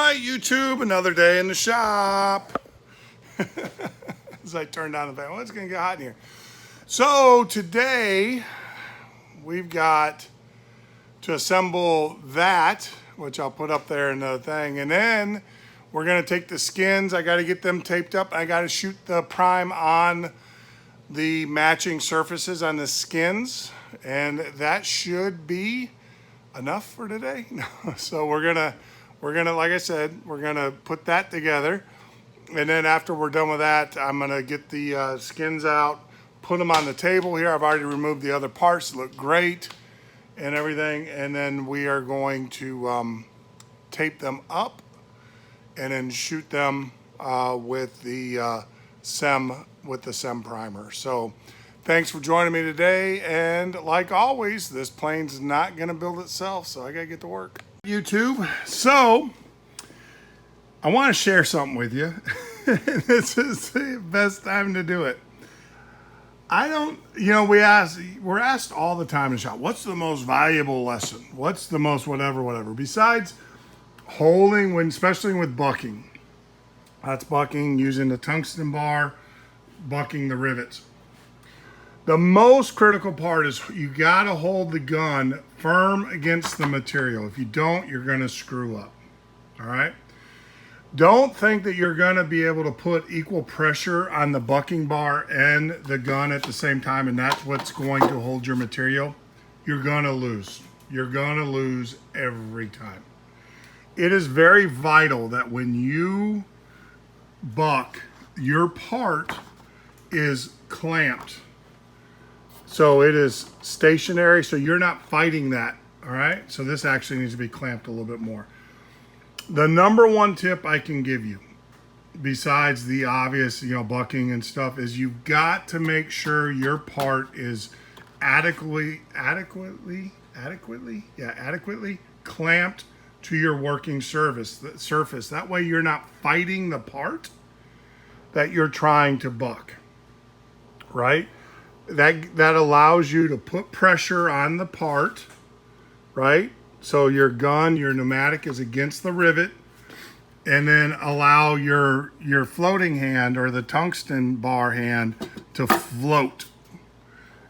right, YouTube, another day in the shop. As I turn down the fan, well, it's gonna get hot in here. So today we've got to assemble that, which I'll put up there in the thing, and then we're gonna take the skins. I gotta get them taped up. I gotta shoot the prime on the matching surfaces on the skins, and that should be enough for today. So we're gonna, like I said, we're gonna put that together, and then after we're done with that, I'm gonna get the skins out, put them on the table here. I've already removed the other parts, look great and everything, and then we are going to tape them up and then shoot them with the SEM primer. So thanks for joining me today, and like always, this plane's not gonna build itself, so I gotta get to work. YouTube, so I want to share something with you. This is the best time to do it. I don't, we're asked all the time in the shop, what's the most valuable lesson? What's the most whatever. Besides holding, especially with bucking. That's bucking using the tungsten bar, bucking the rivets. The most critical part is you gotta hold the gun firm against the material. If you don't, you're gonna screw up, all right? Don't think that you're gonna be able to put equal pressure on the bucking bar and the gun at the same time, and that's what's going to hold your material. You're gonna lose. You're gonna lose every time. It is very vital that when you buck, your part is clamped. So it is stationary, so you're not fighting that, all right? So this actually needs to be clamped a little bit more. The number one tip I can give you, besides the obvious, bucking and stuff, is you've got to make sure your part is adequately clamped to your working surface. That way you're not fighting the part that you're trying to buck, right? That allows you to put pressure on the part, right? So your gun, your pneumatic is against the rivet, and then allow your floating hand or the tungsten bar hand to float.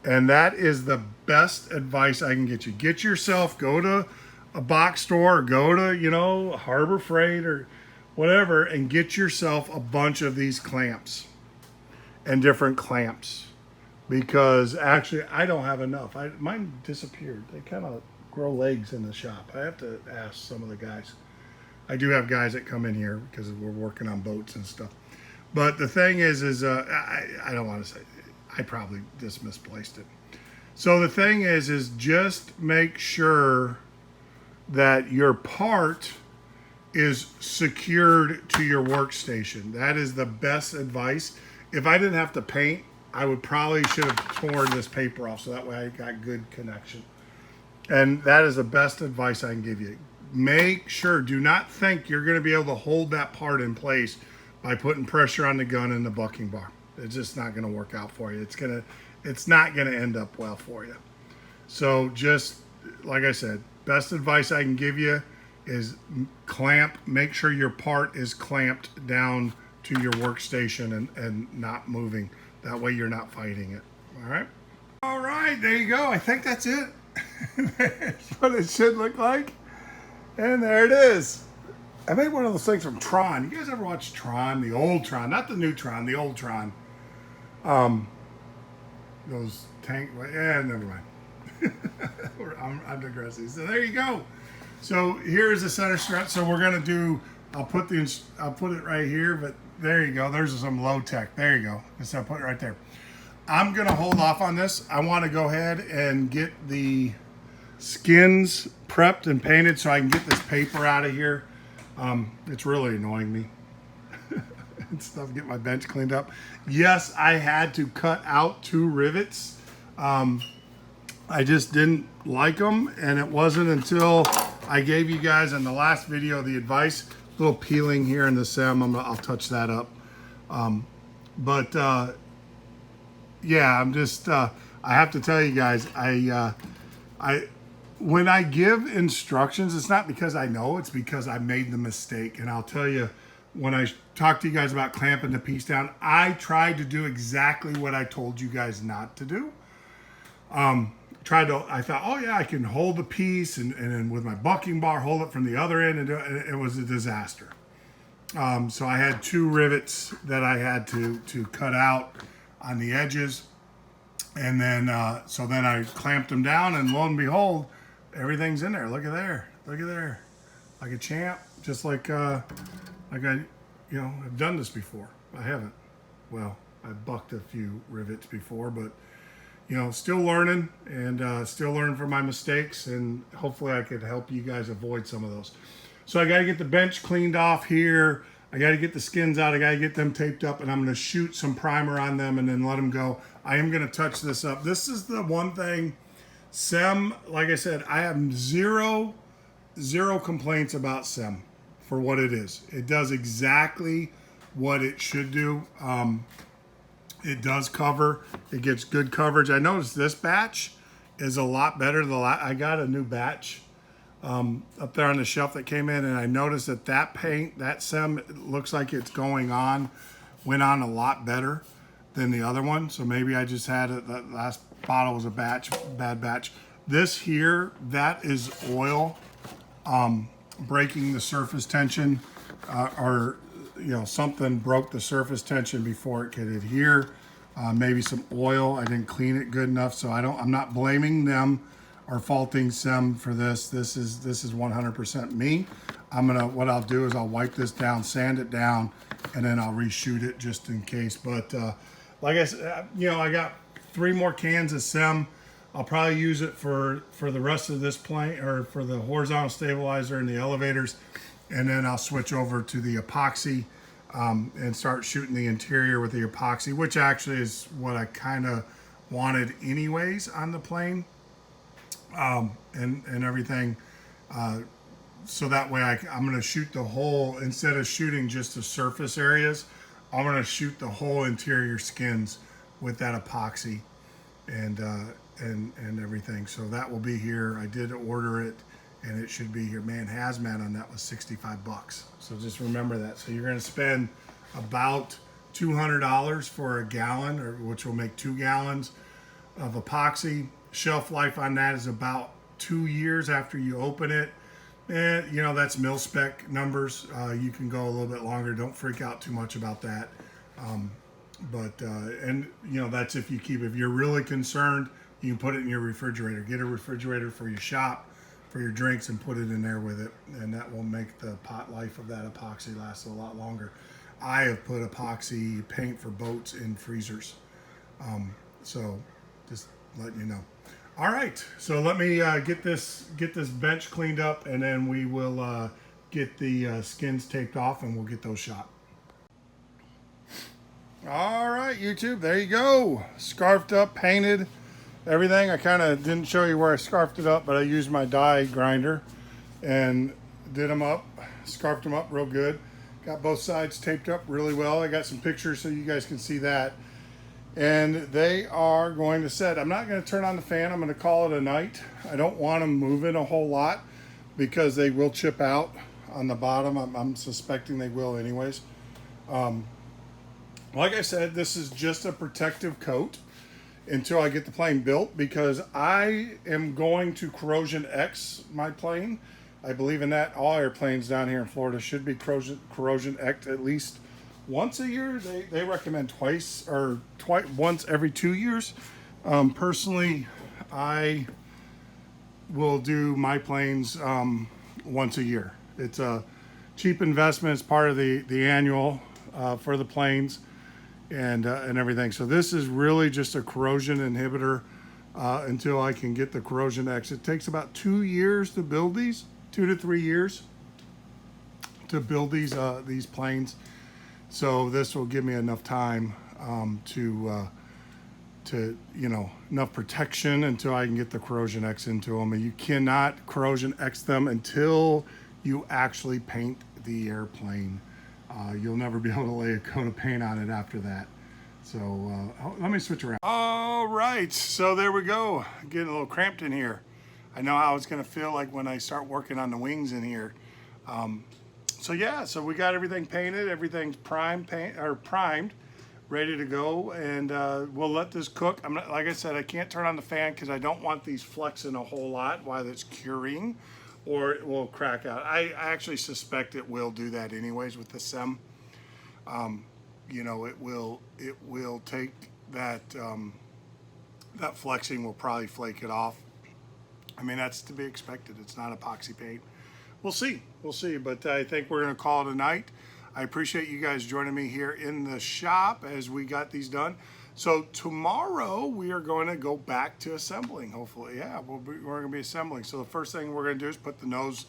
And that is the best advice I can get you. Get yourself, go to a box store, or go to, Harbor Freight or whatever, and get yourself a bunch of these clamps and different clamps. Because actually, I don't have enough. Mine disappeared. They kind of grow legs in the shop. I have to ask some of the guys. I do have guys that come in here because we're working on boats and stuff. But the thing is I don't want to say, I probably just misplaced it. So the thing is just make sure that your part is secured to your workstation. That is the best advice. If I didn't have to paint, I would probably should have torn this paper off so that way I got good connection. And that is the best advice I can give you. Make sure, do not think you're going to be able to hold that part in place by putting pressure on the gun and the bucking bar. It's just not going to work out for you. It's not going to end up well for you. So just, like I said, best advice I can give you is make sure your part is clamped down to your workstation and not moving. That way you're not fighting it, all right? All right, there you go. I think that's it. That's what it should look like. And there it is. I made one of those things from Tron. You guys ever watch Tron? The old Tron, not the new Tron, the old Tron. Those tank, never mind. I'm digressing. So there you go. So here's the center strut. So we're gonna do, I'll put it right here, but there you go. There's some low tech. There you go. So I'll put it right there. I'm gonna hold off on this. I want to go ahead and get the skins prepped and painted so I can get this paper out of here. It's really annoying me and stuff. Get my bench cleaned up. Yes, I had to cut out 2 rivets. I just didn't like them, and it wasn't until I gave you guys in the last video the advice. A little peeling here in the SEM. I'll touch that up. Yeah, I'm just. I have to tell you guys, when I give instructions, it's not because I know, it's because I made the mistake. And I'll tell you, when I talked to you guys about clamping the piece down, I tried to do exactly what I told you guys not to do. I thought, oh yeah, I can hold the piece and then with my bucking bar, hold it from the other end, and it was a disaster. So I had 2 rivets that I had to cut out on the edges. And then, so then I clamped them down, and lo and behold, everything's in there. Look at there. Look at there. Like a champ, just like I, I've done this before. I haven't. Well, I've bucked a few rivets before, but, still learning and still learning from my mistakes, and hopefully I could help you guys avoid some of those. So I got to get the bench cleaned off here. I got to get the skins out. I got to get them taped up, and I'm going to shoot some primer on them and then let them go. I am going to touch this up. This is the one thing, SEM, like I said, I have zero complaints about SEM for what it is. It does exactly what it should do. It does cover. It gets good coverage. I noticed this batch is a lot better. I got a new batch up there on the shelf that came in, and I noticed that paint, that SEM, looks like it's went on a lot better than the other one. So maybe I just had it. That last bottle was a bad batch. This here, that is oil breaking the surface tension, or something broke the surface tension before it could adhere. Maybe some oil. I didn't clean it good enough, so I'm not blaming them or faulting SEM for this. This is 100% me. What I'll do is I'll wipe this down, sand it down, and then I'll reshoot it just in case. But like I said, I got 3 more cans of SEM. I'll probably use it for the rest of this plane, or for the horizontal stabilizer and the elevators, and then I'll switch over to the epoxy and start shooting the interior with the epoxy, which actually is what I kind of wanted anyways on the plane, and everything. So that way I'm going to shoot the whole, instead of shooting just the surface areas, I'm going to shoot the whole interior skins with that epoxy and everything. So that will be here. I did order it, and it should be here. Man, hazmat on that was $65. So just remember that. So you're going to spend about $200 for a gallon, which will make 2 gallons of epoxy. Shelf life on that is about 2 years after you open it. And that's mil spec numbers. You can go a little bit longer. Don't freak out too much about that. That's if you're really concerned, you can put it in your refrigerator. Get a refrigerator for your shop, for your drinks, and put it in there with it, and that will make the pot life of that epoxy last a lot longer. I have put epoxy paint for boats in freezers, so just letting you know. All right, so let me get this bench cleaned up, and then we will get the skins taped off, and we'll get those shot. All right, YouTube, there you go. Scarfed up, painted, everything. I kind of didn't show you where I scarfed it up, but I used my die grinder and did them up, scarfed them up real good. Got both sides taped up really well. I got some pictures so you guys can see that. And they are going to set. I'm not going to turn on the fan. I'm going to call it a night. I don't want them moving a whole lot because they will chip out on the bottom. I'm suspecting they will anyways. Like I said, this is just a protective coat until I get the plane built, because I am going to corrosion X my plane. I believe in that. All airplanes down here in Florida should be corrosion X at least once a year. They recommend once every 2 years. Personally, I will do my planes once a year. It's a cheap investment. It's part of the annual for the planes and everything. So this is really just a corrosion inhibitor until I can get the corrosion X. It takes about 2 years to build these, 2 to 3 years to build these planes. So this will give me enough time to enough protection until I can get the corrosion X into them. And you cannot corrosion X them until you actually paint the airplane. You'll never be able to lay a coat of paint on it after that. So let me switch around. All right, so there we go. Getting a little cramped in here. I know how it's going to feel like when I start working on the wings in here. So yeah, so we got everything painted, everything's primed, ready to go, and we'll let this cook. I'm not, like I said, I can't turn on the fan because I don't want these flexing a whole lot while it's curing, or it will crack out. I actually suspect it will do that anyways with the SEM. You know, it will take that that flexing will probably flake it off. I mean, that's to be expected. It's not epoxy paint. We'll see. We'll see. But I think we're going to call it a night. I appreciate you guys joining me here in the shop as we got these done. So tomorrow we are going to go back to assembling, hopefully. Yeah, we're going to be assembling. So the first thing we're going to do is put the nose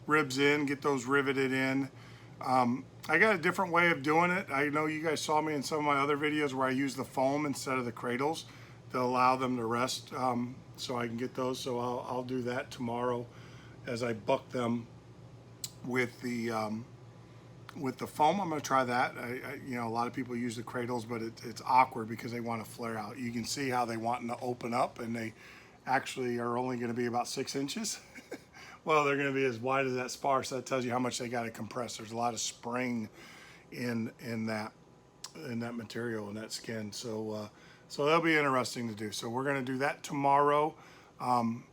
ribs in, get those riveted in. I got a different way of doing it. I know you guys saw me in some of my other videos where I use the foam instead of the cradles to allow them to rest, so I can get those. So I'll do that tomorrow as I buck them with the foam. I'm going to try that. You know, a lot of people use the cradles, but it's awkward because they want to flare out. You can see how they want them to open up, and they actually are only going to be about 6 inches. Well, they're going to be as wide as that spar, so that tells you how much they got to compress. There's a lot of spring in that material, in that skin. So so that'll be interesting to do. So we're going to do that tomorrow.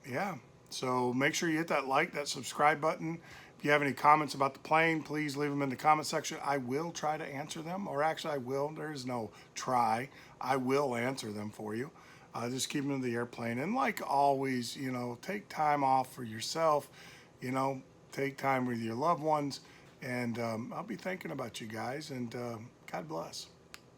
Yeah. So make sure you hit that like, that subscribe button. If you have any comments about the plane, please leave them in the comment section. I will try to answer them, or actually I will. There is no try. I will answer them for you. Just keep them in the airplane. And like always, you know, take time off for yourself. You know, take time with your loved ones. And I'll be thinking about you guys. And God bless.